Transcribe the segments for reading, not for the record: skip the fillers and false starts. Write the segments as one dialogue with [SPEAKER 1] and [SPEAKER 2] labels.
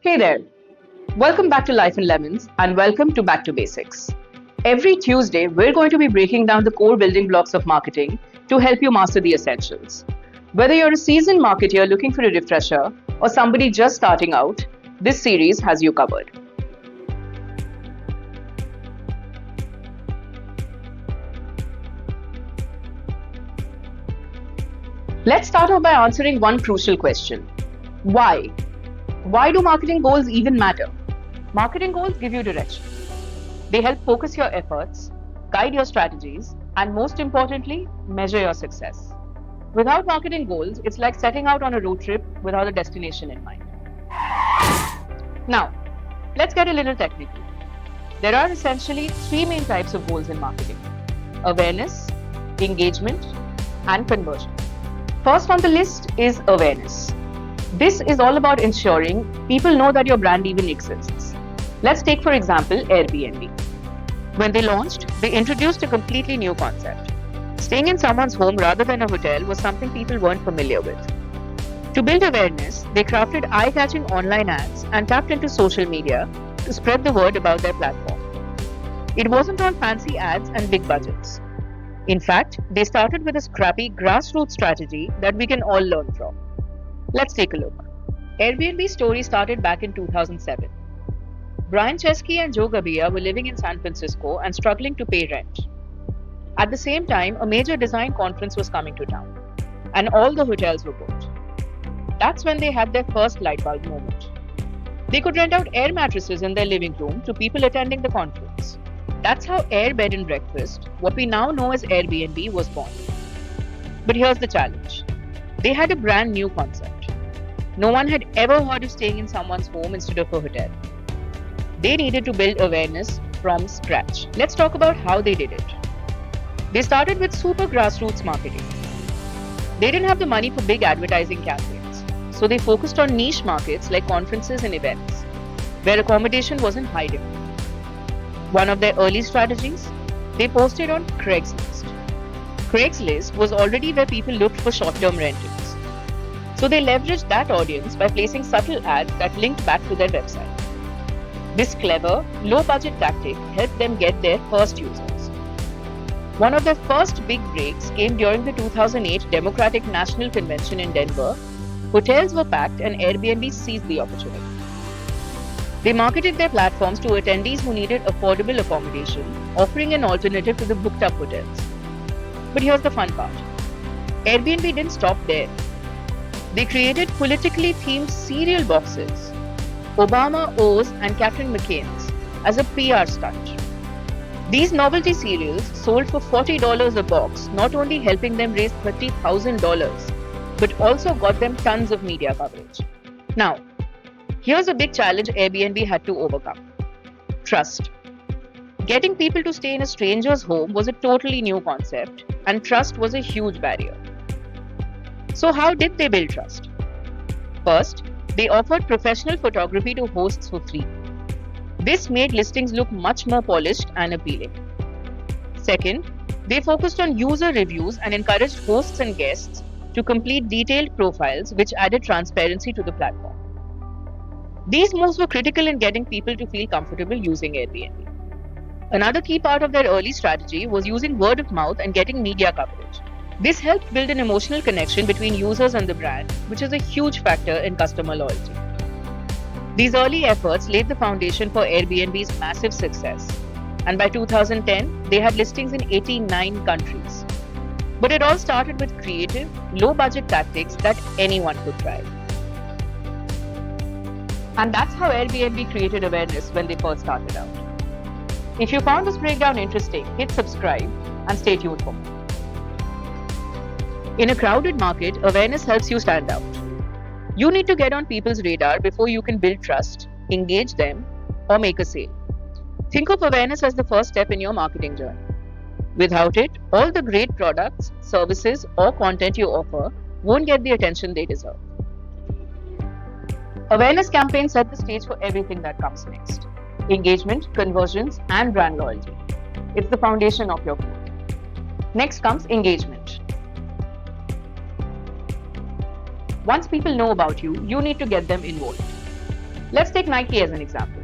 [SPEAKER 1] Hey there. Welcome back to Life in Lemons and welcome to Back to Basics. Every Tuesday, we're going to be breaking down the core building blocks of marketing to help you master the essentials. Whether you're a seasoned marketer looking for a refresher or somebody just starting out, this series has you covered. Let's start off by answering one crucial question. Why? Why do marketing goals even matter? Marketing goals give you direction. They help focus your efforts, guide your strategies, and most importantly, measure your success. Without marketing goals, it's like setting out on a road trip without a destination in mind. Now, let's get a little technical. There are essentially three main types of goals in marketing: awareness, engagement, and conversion. First on the list is awareness. This is all about ensuring people know that your brand even exists. Let's take, for example, Airbnb. When they launched, they introduced a completely new concept. Staying in someone's home rather than a hotel was something people weren't familiar with. To build awareness, they crafted eye-catching online ads and tapped into social media to spread the word about their platform. It wasn't all fancy ads and big budgets. In fact, they started with a scrappy grassroots strategy that we can all learn from. Let's take a look. Airbnb's story started back in 2007. Brian Chesky and Joe Gabbia were living in San Francisco and struggling to pay rent. At the same time, a major design conference was coming to town, and all the hotels were booked. That's when they had their first light bulb moment. They could rent out air mattresses in their living room to people attending the conference. That's how Air Bed and Breakfast, what we now know as Airbnb, was born. But here's the challenge. They had a brand new concept. No one had ever heard of staying in someone's home instead of a hotel. They needed to build awareness from scratch. Let's talk about how they did it. They started with super grassroots marketing. They didn't have the money for big advertising campaigns, so they focused on niche markets like conferences and events, where accommodation wasn't high demand. One of their early strategies? They posted on Craigslist. Craigslist was already where people looked for short-term rentals. So they leveraged that audience by placing subtle ads that linked back to their website. This clever, low-budget tactic helped them get their first users. One of their first big breaks came during the 2008 Democratic National Convention in Denver. Hotels were packed and Airbnb seized the opportunity. They marketed their platforms to attendees who needed affordable accommodation, offering an alternative to the booked-up hotels. But here's the fun part. Airbnb didn't stop there. They created politically themed cereal boxes, Obama O's and Captain McCain's, as a PR stunt. These novelty cereals sold for $40 a box, not only helping them raise $30,000, but also got them tons of media coverage. Now, here's a big challenge Airbnb had to overcome: trust. Getting people to stay in a stranger's home was a totally new concept, and trust was a huge barrier. So how did they build trust? First, they offered professional photography to hosts for free. This made listings look much more polished and appealing. Second, they focused on user reviews and encouraged hosts and guests to complete detailed profiles, which added transparency to the platform. These moves were critical in getting people to feel comfortable using Airbnb. Another key part of their early strategy was using word of mouth and getting media coverage. This helped build an emotional connection between users and the brand, which is a huge factor in customer loyalty. These early efforts laid the foundation for Airbnb's massive success, and by 2010, they had listings in 89 countries. But it all started with creative, low-budget tactics that anyone could try. And that's how Airbnb created awareness when they first started out. If you found this breakdown interesting, hit subscribe and stay tuned for more. In a crowded market, awareness helps you stand out. You need to get on people's radar before you can build trust, engage them, or make a sale. Think of awareness as the first step in your marketing journey. Without it, all the great products, services, or content you offer won't get the attention they deserve. Awareness campaigns set the stage for everything that comes next: engagement, conversions, and brand loyalty. It's the foundation of your growth. Next comes engagement. Once people know about you, you need to get them involved. Let's take Nike as an example.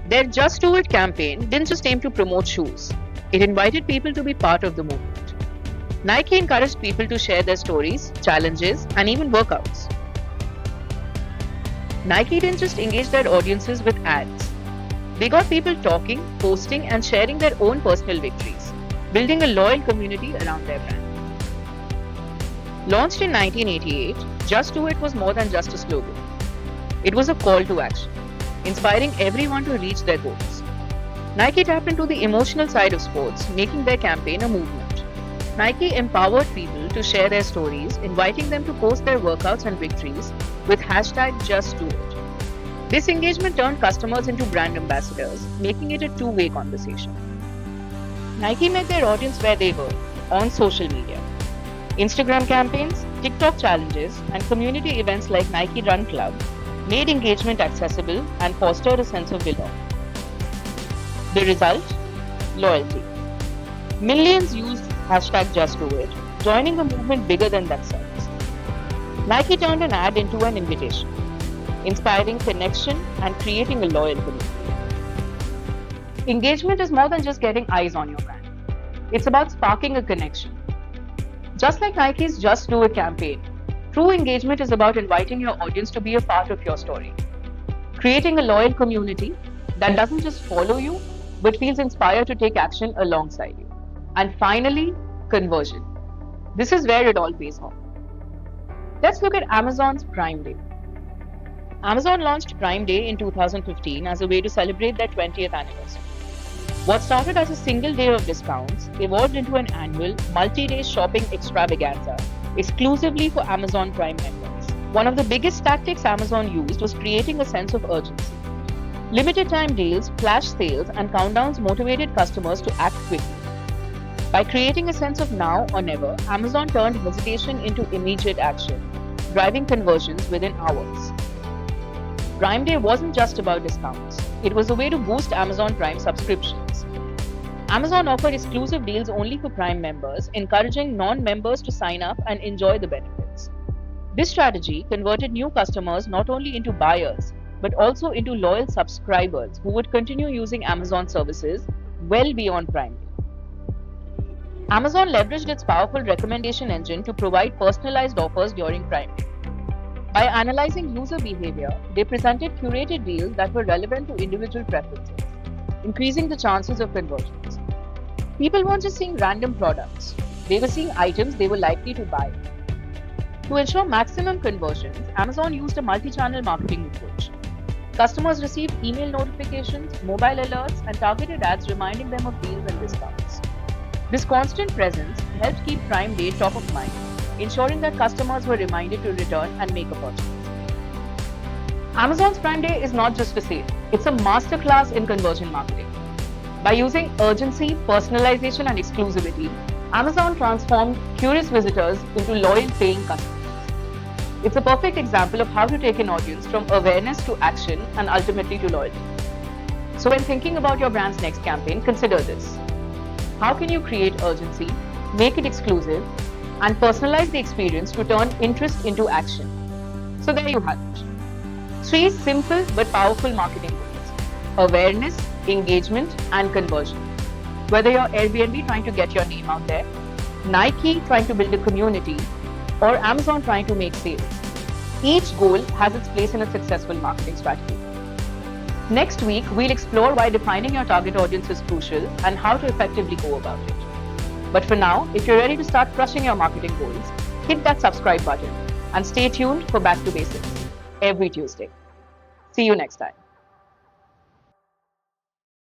[SPEAKER 1] Their Just Do It campaign didn't just aim to promote shoes, it invited people to be part of the movement. Nike encouraged people to share their stories, challenges, and even workouts. Nike didn't just engage their audiences with ads. They got people talking, posting, and sharing their own personal victories, building a loyal community around their brand. Launched in 1988, Just Do It was more than just a slogan. It was a call to action, inspiring everyone to reach their goals. Nike tapped into the emotional side of sports, making their campaign a movement. Nike empowered people to share their stories, inviting them to post their workouts and victories with #JustDoIt. This engagement turned customers into brand ambassadors, making it a two-way conversation. Nike met their audience where they were, on social media. Instagram campaigns, TikTok challenges, and community events like Nike Run Club made engagement accessible and fostered a sense of belonging. The result? Loyalty. Millions used #JustDoIt, joining a movement bigger than themselves. Nike turned an ad into an invitation, inspiring connection and creating a loyal community. Engagement is more than just getting eyes on your brand. It's about sparking a connection. Just like Nike's Just Do It campaign, true engagement is about inviting your audience to be a part of your story, creating a loyal community that doesn't just follow you, but feels inspired to take action alongside you. And finally, conversion. This is where it all pays off. Let's look at Amazon's Prime Day. Amazon launched Prime Day in 2015 as a way to celebrate their 20th anniversary. What started as a single day of discounts evolved into an annual, multi-day shopping extravaganza exclusively for Amazon Prime members. One of the biggest tactics Amazon used was creating a sense of urgency. Limited time deals, flash sales, and countdowns motivated customers to act quickly. By creating a sense of now or never, Amazon turned hesitation into immediate action, driving conversions within hours. Prime Day wasn't just about discounts. It was a way to boost Amazon Prime subscriptions. Amazon offered exclusive deals only for Prime members, encouraging non-members to sign up and enjoy the benefits. This strategy converted new customers not only into buyers, but also into loyal subscribers who would continue using Amazon services well beyond Prime Day. Amazon leveraged its powerful recommendation engine to provide personalized offers during Prime Day. By analyzing user behavior, they presented curated deals that were relevant to individual preferences, increasing the chances of conversions. People weren't just seeing random products, they were seeing items they were likely to buy. To ensure maximum conversions, Amazon used a multi-channel marketing approach. Customers received email notifications, mobile alerts, and targeted ads reminding them of deals and discounts. This constant presence helped keep Prime Day top of mind, ensuring that customers were reminded to return and make a purchase. Amazon's Prime Day is not just a sale, it's a masterclass in conversion marketing. By using urgency, personalization, and exclusivity, Amazon transformed curious visitors into loyal paying customers. It's a perfect example of how to take an audience from awareness to action and ultimately to loyalty. So when thinking about your brand's next campaign, consider this. How can you create urgency, make it exclusive, and personalize the experience to turn interest into action? So there you have it. 3 simple but powerful marketing goals: awareness, engagement, and conversion. Whether you're Airbnb trying to get your name out there, Nike trying to build a community, or Amazon trying to make sales, each goal has its place in a successful marketing strategy. Next week, we'll explore why defining your target audience is crucial and how to effectively go about it. But for now, if you're ready to start crushing your marketing goals, hit that subscribe button and stay tuned for Back to Basics every Tuesday. See you next time.